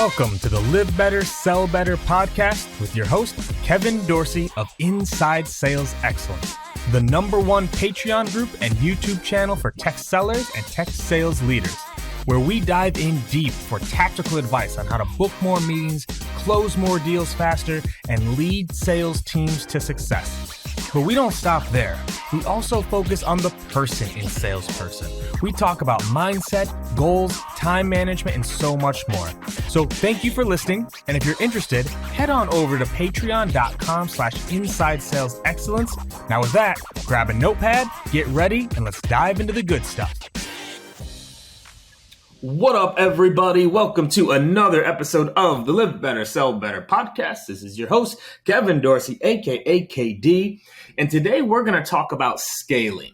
Welcome to the Live Better, Sell Better podcast with your host, Kevin Dorsey of Inside Sales Excellence, the #1 Patreon group and YouTube channel for tech sellers and tech sales leaders, where we dive in deep for tactical advice on how to book more meetings, close more deals faster, and lead sales teams to success. But we don't stop there. We also focus on the person in salesperson. We talk about mindset, goals, time management, and so much more. So thank you for listening. And if you're interested, head on over to patreon.com/inside sales excellence. Now with that, grab a notepad, get ready, and let's dive into the good stuff. What up, everybody? Welcome to another episode of the Live Better, Sell Better podcast. This is your host, Kevin Dorsey, aka KD. And today we're going to talk about scaling,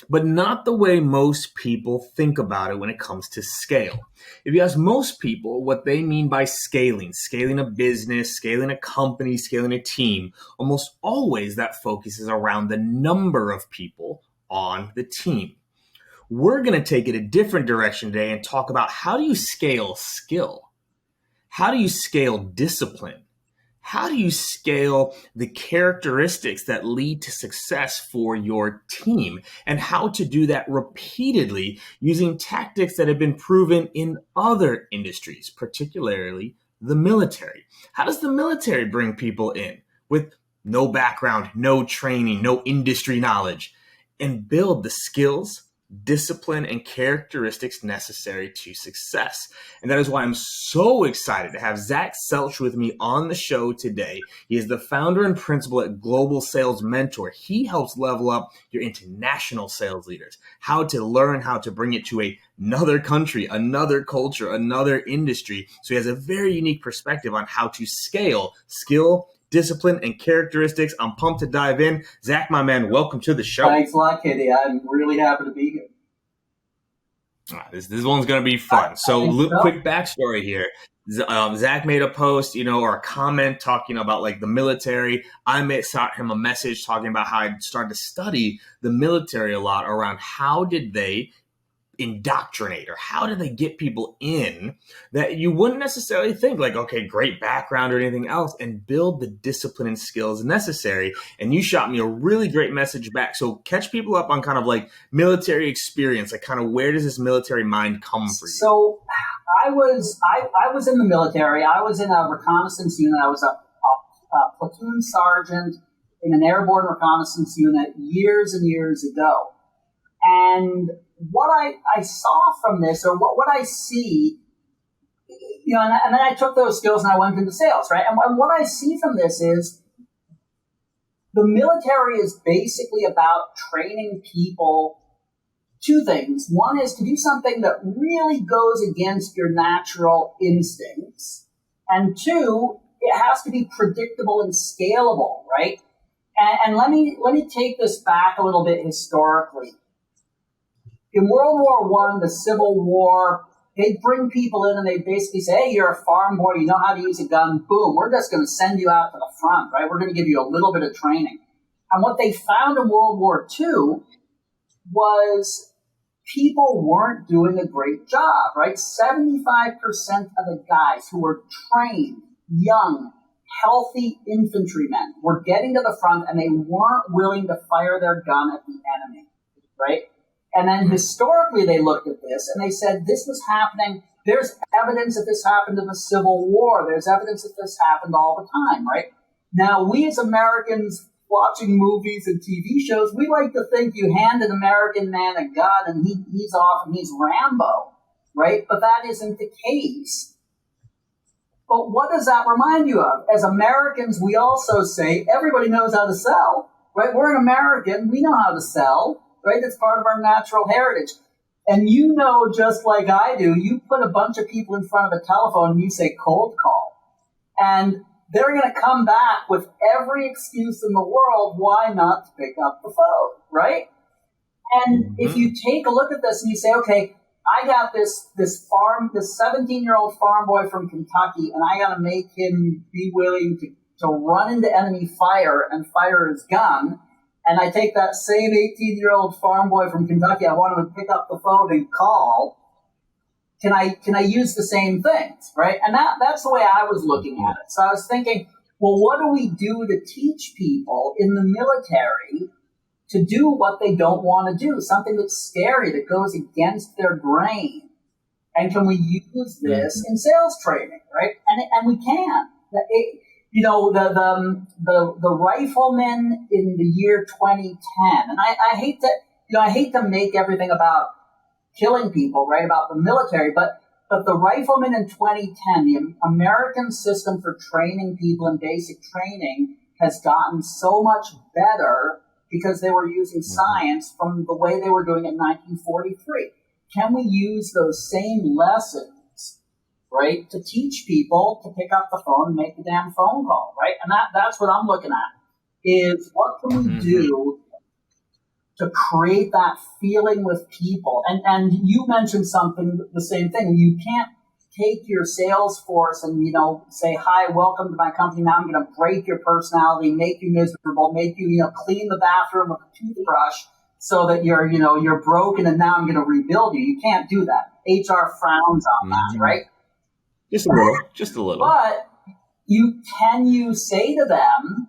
but not the way most people think about it when it comes to scale. If you ask most people what they mean by scaling a business, scaling a company, scaling a team, almost always that focus is around the number of people on the team. We're going to take it a different direction today and talk about how do you scale skill? How do you scale discipline? How do you scale the characteristics that lead to success for your team, and how to do that repeatedly using tactics that have been proven in other industries, particularly the military? How does the military bring people in with no background, no training, no industry knowledge, and build the skills, discipline, and characteristics necessary to success? And that is why I'm so excited to have Zach Selch with me on the show today. He is the founder and principal at Global Sales Mentor. He helps level up your international sales leaders, how to learn how to bring it to another country, another culture, another industry. So he has a very unique perspective on how to scale skill, discipline, and characteristics. I'm pumped to dive in. Zach, my man, welcome to the show. Thanks a lot, Katie. I'm really happy to be here. This one's going to be fun. So quick backstory here. Zach made a post, or a comment talking about like the military. I sent him a message talking about how I started to study the military a lot around how did they indoctrinate, or how do they get people in that you wouldn't necessarily think like, okay, great background or anything else, and build the discipline and skills necessary. And you shot me a really great message back. So catch people up on kind of like military experience, like kind of where does this military mind come for you? So I was in the military. I was in a reconnaissance unit. I was a platoon sergeant in an airborne reconnaissance unit years and years ago. And what I saw from this, or what I see, and then I took those skills and I went into sales, right? And what I see from this is the military is basically about training people two things. One is to do something that really goes against your natural instincts. And two, it has to be predictable and scalable, right? And let me take this back a little bit historically. In World War I, the Civil War, they'd bring people in and they'd basically say, hey, you're a farm boy, you know how to use a gun, boom, we're just going to send you out to the front, right? We're going to give you a little bit of training. And what they found in World War II was people weren't doing a great job, right? 75% of the guys who were trained, young, healthy infantrymen were getting to the front and they weren't willing to fire their gun at the enemy, right? And then historically they looked at this and they said this was happening. There's evidence that this happened in the Civil War. There's evidence that this happened all the time, right? Now, we as Americans watching movies and TV shows, we like to think you hand an American man a gun and he's off and he's Rambo, right? But that isn't the case. But what does that remind you of? As Americans, we also say everybody knows how to sell, right? We're an American. We know how to sell. Right? It's part of our natural heritage. And just like I do, you put a bunch of people in front of a telephone and you say cold call. And they're going to come back with every excuse in the world why not to pick up the phone, right? And if you take a look at this and you say, okay, I got this 17-year-old farm boy from Kentucky, and I got to make him be willing to run into enemy fire and fire his gun. And I take that same 18-year-old farm boy from Kentucky, I want him to pick up the phone and call. can I use the same things, right? And that's the way I was looking at it. So I was thinking, well, what do we do to teach people in the military to do what they don't want to do, something that's scary, that goes against their grain? And can we use this in sales training, right? And we can. The riflemen in the year 2010, and I hate to make everything about killing people, right, about the military, but the riflemen in 2010, the American system for training people in basic training has gotten so much better because they were using science from the way they were doing it in 1943. Can we use those same lessons, right, to teach people to pick up the phone and make the damn phone call, right? And that's what I'm looking at, is what can we do to create that feeling with people? And you mentioned something, the same thing. You can't take your sales force and, say, hi, welcome to my company. Now I'm going to break your personality, make you miserable, make you, clean the bathroom with a toothbrush so that you're broken and now I'm going to rebuild you. You can't do that. HR frowns on that, right? Just a little. But you say to them,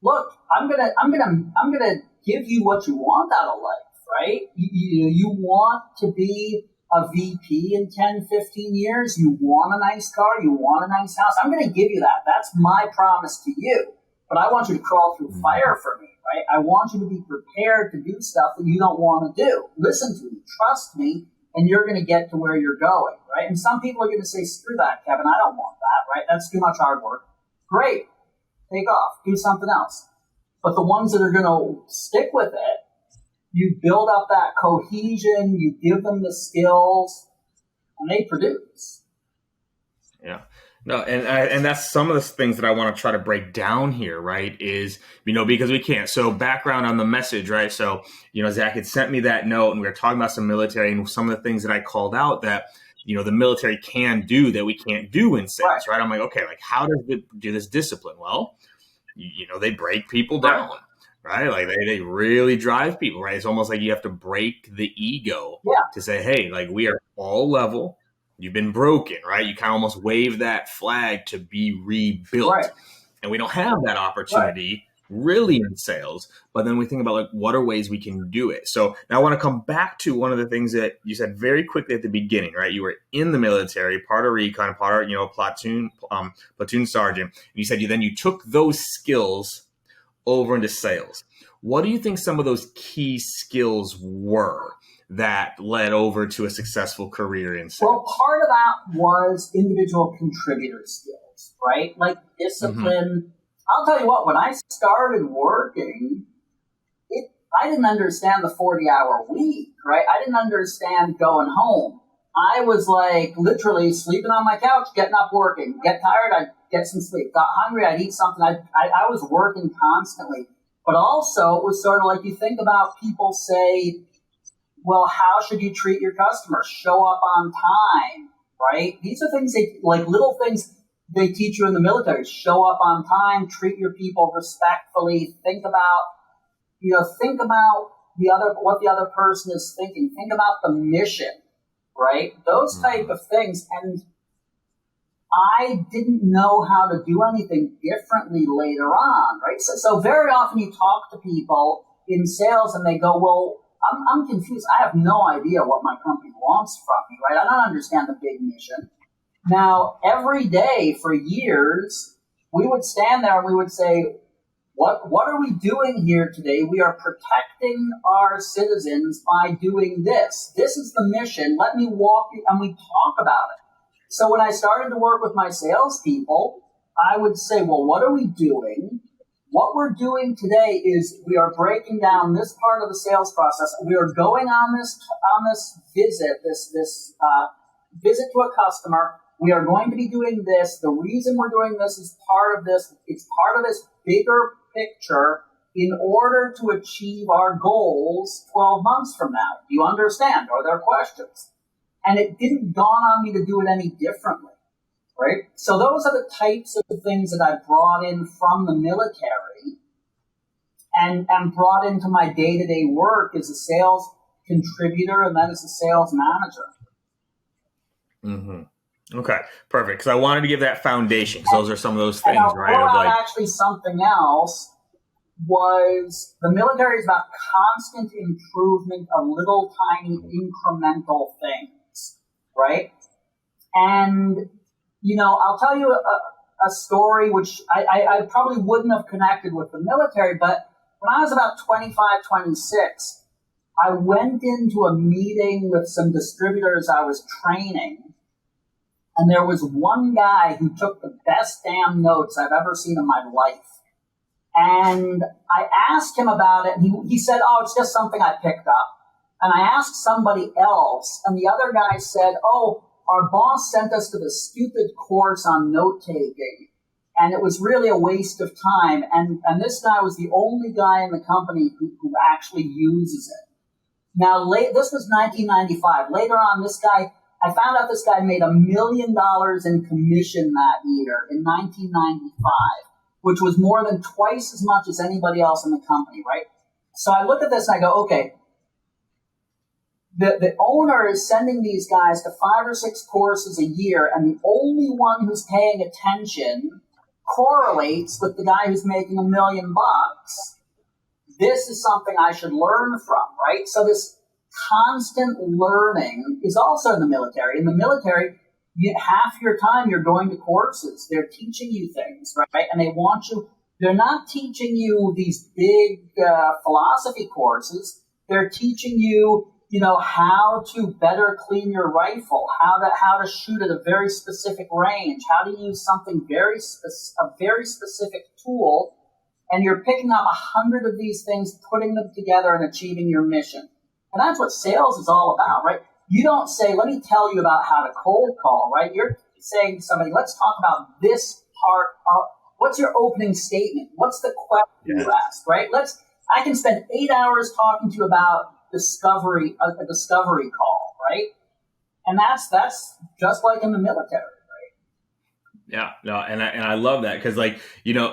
look, I'm gonna give you what you want out of life, right? You want to be a VP in 10, 15 years. You want a nice car. You want a nice house. I'm going to give you that. That's my promise to you. But I want you to crawl through fire for me, right? I want you to be prepared to do stuff that you don't want to do. Listen to me. Trust me. And you're going to get to where you're going, right? And some people are going to say, screw that, Kevin. I don't want that, right? That's too much hard work. Great. Take off. Do something else. But the ones that are going to stick with it, you build up that cohesion, you give them the skills, and they produce. Yeah. No, and that's some of the things that I want to try to break down here, right, is, because we can't. So background on the message, right? So, Zach had sent me that note, and we were talking about some military and some of the things that I called out that, the military can do that we can't do in sales, right? I'm like, okay, how does it do this discipline? Well, they break people down. Right? Like they really drive people, right? It's almost like you have to break the ego to say, hey, we are all level. You've been broken, right? You kind of almost wave that flag to be rebuilt. Right. And we don't have that opportunity really in sales. But then we think about what are ways we can do it. So now I want to come back to one of the things that you said very quickly at the beginning, right? You were in the military, part of recon, part of, platoon sergeant. And you said you took those skills over into sales. What do you think some of those key skills were that led over to a successful career in sales? Well, part of that was individual contributor skills, right? Like discipline. I'll tell you what, when I started working, I didn't understand the 40-hour week, right? I didn't understand going home. I was literally sleeping on my couch, getting up, working. Get tired, I'd get some sleep. Got hungry, I'd eat something. I was working constantly. But also, it was sort of like you think about people say, well, how should you treat your customers? Show up on time, right? These are things little things they teach you in the military. Show up on time, treat your people respectfully, think about what the other person is thinking. Think about the mission, right? Those type of things. And I didn't know how to do anything differently later on, right? So very often you talk to people in sales and they go, well, I'm confused. I have no idea what my company wants from me, right? I don't understand the big mission. Now, every day for years, we would stand there and we would say, what are we doing here today? We are protecting our citizens by doing this. This is the mission. Let me walk you, and we talk about it. So when I started to work with my salespeople, I would say, well, what are we doing? What we're doing today is we are breaking down this part of the sales process. We are going on this visit, this visit to a customer. We are going to be doing this. The reason we're doing this is part of this. It's part of this bigger picture in order to achieve our goals 12 months from now. Do you understand? Are there questions? And it didn't dawn on me to do it any differently, right? So those are the types of things that I brought in from the military and brought into my day-to-day work as a sales contributor and then as a sales manager. Mm-hmm. Okay, perfect. Because I wanted to give that foundation, because those are some of those And things, I'll right? throw Of out like, actually something else. Was the military is about constant improvement of little tiny incremental things, right? And, I'll tell you a story which I probably wouldn't have connected with the military, but when I was about 25, 26, I went into a meeting with some distributors I was training, and there was one guy who took the best damn notes I've ever seen in my life. And I asked him about it, and he said, oh, it's just something I picked up. And I asked somebody else, and the other guy said, oh, our boss sent us to this stupid course on note-taking, and it was really a waste of time. And this guy was the only guy in the company who actually uses it. Now, this was 1995. Later on, I found out this guy made $1 million in commission that year in 1995. Which was more than twice as much as anybody else in the company, right? So I look at this and I go, okay, the owner is sending these guys to 5 or 6 courses a year, and the only one who's paying attention correlates with the guy who's making $1 million. This is something I should learn from, right? So this constant learning is also in the military. In the military, half your time you're going to courses. They're teaching you things, right? And they're not teaching you these big philosophy courses. They're teaching you, how to better clean your rifle, how to shoot at a very specific range, how to use something a very specific tool. And you're picking up 100 of these things, putting them together and achieving your mission. And that's what sales is all about, right? You don't say, let me tell you about how to cold call, right? You're saying to somebody, let's talk about this part of, what's your opening statement? What's the question you ask, right? I can spend 8 hours talking to you about a discovery call, right? And that's just like in the military, right? yeah, no, and I love that because, like,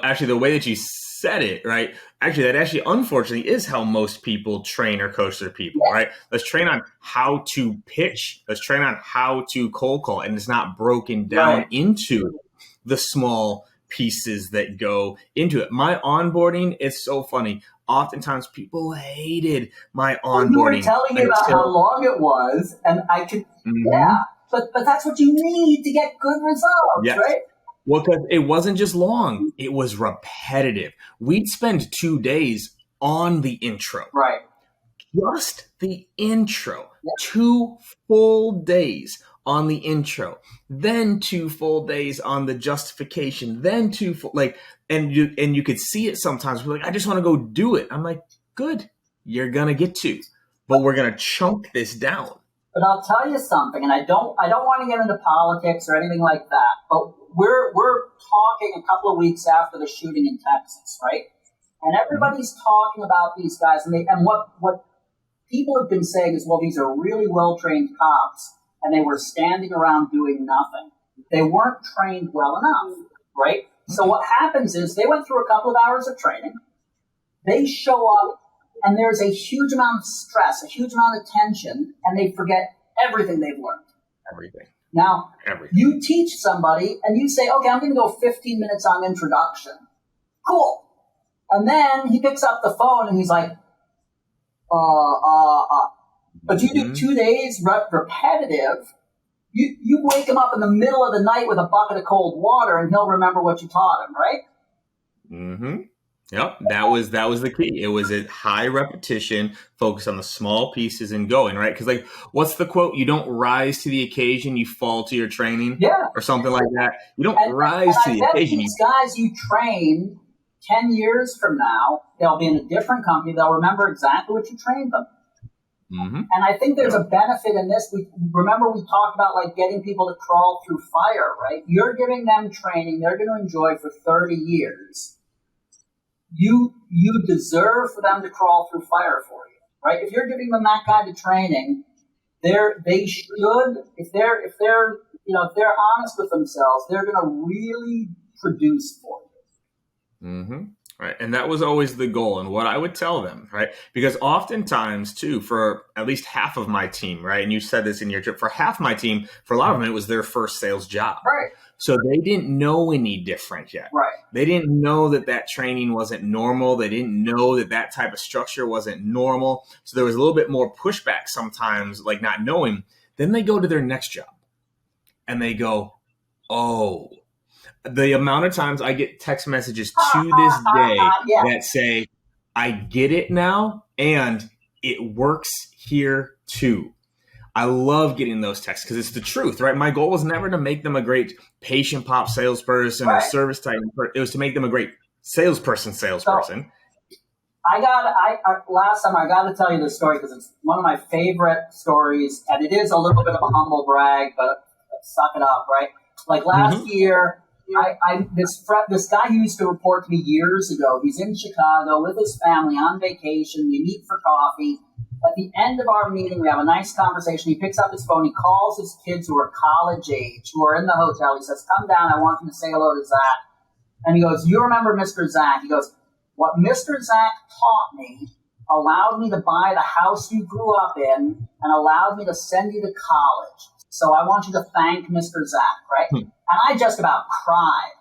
actually the way that you said it, right? Actually, that actually, unfortunately, is how most people train or coach their people, right? Let's train on how to pitch. Let's train on how to cold call, and it's not broken down into the small pieces that go into it. My onboarding, it's so funny. Oftentimes, people hated my onboarding. You were telling me about how long it was, and I could, But that's what you need to get good results, right? Well, because it wasn't just long, it was repetitive. We'd spend 2 days on the intro. Right. Just the intro. 2 full days on the intro. Then 2 full days on the justification. Then 2 full, and you could see it sometimes. We're like, I just want to go do it. I'm like, good. You're going to get to. But we're going to chunk this down. But I'll tell you something, and I don't want to get into politics or anything like that, but we're talking a couple of weeks after the shooting in Texas, right? And everybody's talking about these guys, and what people have been saying is, well, these are really well-trained cops, and they were standing around doing nothing. They weren't trained well enough, right? So what happens is they went through a couple of hours of training, they show up, and there's a huge amount of stress, a huge amount of tension, and they forget everything they've learned. Everything. Now, you teach somebody, and you say, okay, I'm going to go 15 minutes on introduction. Cool. And then he picks up the phone, and he's like, But you do 2 days repetitive, you wake him up in the middle of the night with a bucket of cold water, and he'll remember what you taught him, right? Mm-hmm. Yep, that was the key. It was a high repetition, focus on the small pieces and going, right? Because, what's the quote? You don't rise to the occasion, you fall to your training, or something like that. You don't rise to the occasion. These guys you train 10 years from now, they'll be in a different company. They'll remember exactly what you trained them. Mm-hmm. And I think there's a benefit in this. We talked about getting people to crawl through fire, right? You're giving them training they're going to enjoy for 30 years. You deserve for them to crawl through fire for you, right? If you're giving them that kind of training, they should, if they're honest with themselves, they're going to really produce for you. Mm-hmm. Right. And that was always the goal. And what I would tell them, right? Because oftentimes, too, for at least half of my team, right? And you said this in your trip, for half my team, for a lot of them, it was their first sales job. Right. So they didn't know any different yet. Right. They didn't know that training wasn't normal. They didn't know that type of structure wasn't normal. So there was a little bit more pushback sometimes, like not knowing. Then they go to their next job and they go, oh, the amount of times I get text messages to this day that say, I get it now and it works here too. I love getting those texts because it's the truth, right? My goal was never to make them a great patient pop salesperson or service type. It was to make them a great salesperson. So, last summer, I got to tell you this story because it's one of my favorite stories, and it is a little bit of a humble brag, but suck it up, right? Like last year, this guy who used to report to me years ago, he's in Chicago with his family on vacation. We meet for coffee. At the end of our meeting, we have a nice conversation. He picks up his phone. He calls his kids who are college age, who are in the hotel. He says, come down. I want you to say hello to Zach. And he goes, you remember Mr. Zach? He goes, what Mr. Zach taught me allowed me to buy the house you grew up in and allowed me to send you to college. So I want you to thank Mr. Zach, right? And I just about cried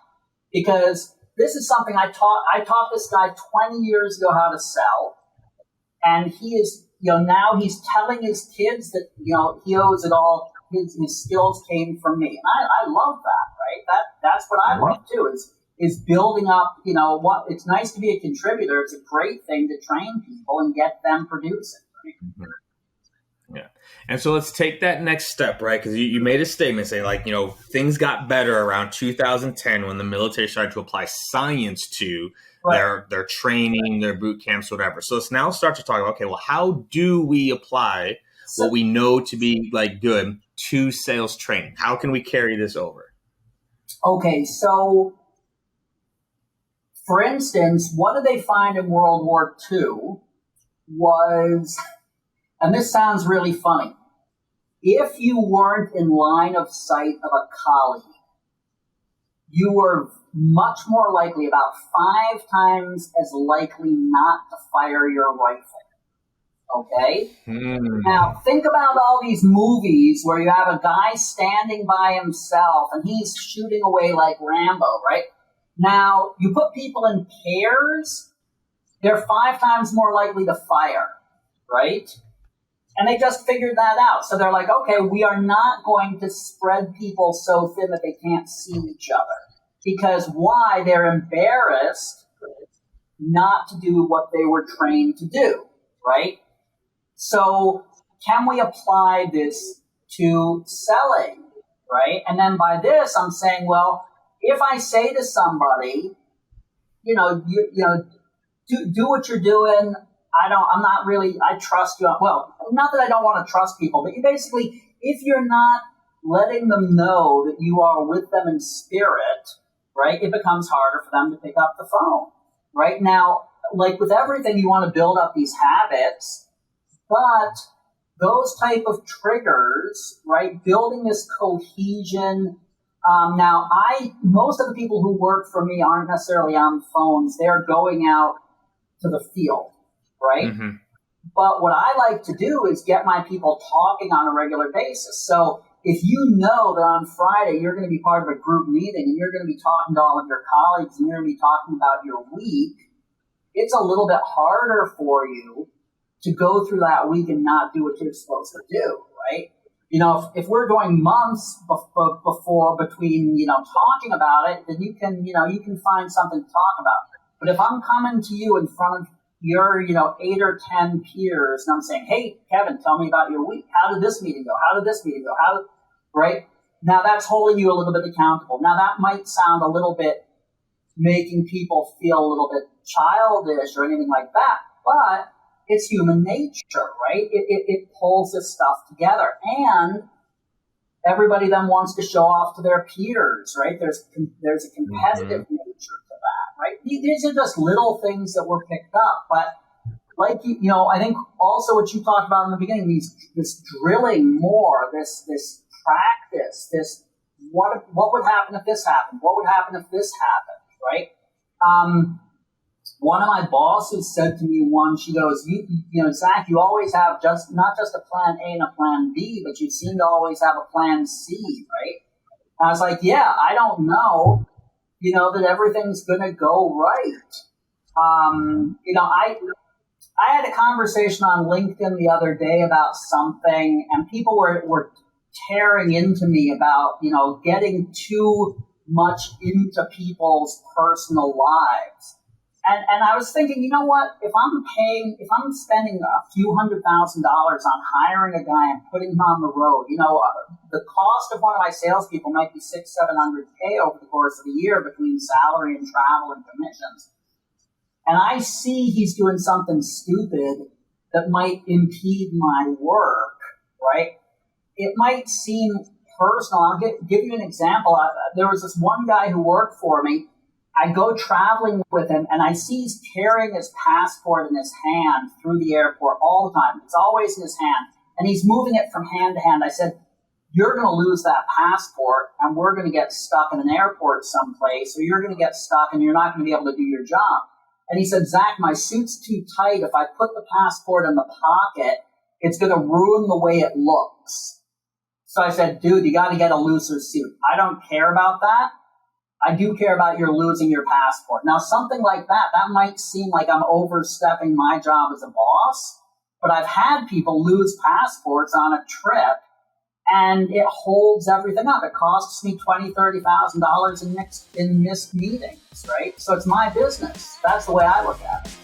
because this is something I taught this guy 20 years ago how to sell. And he is, now he's telling his kids that, he owes it all. His skills came from me. And I love that, right? That's what I love too, is building up, it's nice to be a contributor. It's a great thing to train people and get them producing. Right? Yeah. And so let's take that next step, right? Because you made a statement saying, like, things got better around 2010 when the military started to apply science to their training, their boot camps, whatever. So let's now start to talk about, okay, well, how do we apply what we know to be like good to sales training? How can we carry this over? Okay, so for instance, what did they find in World War II was, and this sounds really funny, if you weren't in line of sight of a colleague, you were much more likely, about 5 times as likely not to fire your rifle. Okay? Now, think about all these movies where you have a guy standing by himself and he's shooting away like Rambo, right? Now, you put people in pairs, they're 5 times more likely to fire, right? And they just figured that out. So they're like, okay, we are not going to spread people so thin that they can't see each other. Because why? They're embarrassed not to do what they were trained to do, right? So can we apply this to selling, right? And then by this, I'm saying, well, if I say to somebody, do what you're doing. I trust you. Well, not that I don't want to trust people, but you basically, if you're not letting them know that you are with them in spirit, right, it becomes harder for them to pick up the phone, right? Now, like with everything, you want to build up these habits, but those type of triggers, right, building this cohesion. Now, most of the people who work for me aren't necessarily on phones. They're going out to the field, right? Mm-hmm. But what I like to do is get my people talking on a regular basis. So if you know that on Friday you're going to be part of a group meeting and you're going to be talking to all of your colleagues and you're going to be talking about your week, it's a little bit harder for you to go through that week and not do what you're supposed to do, right? If we're going months between talking about it, then you can find something to talk about. But if I'm coming to you in front of your 8 or 10 peers and I'm saying, hey, Kevin, tell me about your week. How did this meeting go? How did this meeting go? Right? Now that's holding you a little bit accountable. Now that might sound a little bit making people feel a little bit childish or anything like that, but it's human nature, right? It pulls this stuff together. And everybody then wants to show off to their peers, right? There's a competitive nature to that, right? These are just little things that were picked up. But like, I think also what you talked about in the beginning, this drilling more, this practice, this what would happen if this happened? What would happen if this happened, right? One of my bosses said to me once, she goes, you know, Zach, you always have not just a plan A and a plan B, but you seem to always have a plan C, right? And I was like, yeah, I don't know, you know, that everything's going to go right. You know, I had a conversation on LinkedIn the other day about something, and people were tearing into me about, you know, getting too much into people's personal lives. And I was thinking, you know what, if I'm spending a few $100,000 on hiring a guy and putting him on the road, you know, the cost of one of my salespeople might be $600-700K over the course of a year between salary and travel and commissions. And I see he's doing something stupid that might impede my work, right? It might seem personal. I'll give you an example. There was this one guy who worked for me. I go traveling with him, and I see he's carrying his passport in his hand through the airport all the time. It's always in his hand, and he's moving it from hand to hand. I said, you're going to lose that passport, and we're going to get stuck in an airport someplace, or you're going to get stuck, and you're not going to be able to do your job. And he said, Zach, my suit's too tight. If I put the passport in the pocket, it's going to ruin the way it looks. So I said, dude, you got to get a looser suit. I don't care about that. I do care about your losing your passport. Now, something like that might seem like I'm overstepping my job as a boss, but I've had people lose passports on a trip, and it holds everything up. It costs me $20,000-$30,000 in missed meetings, right? So it's my business. That's the way I look at it.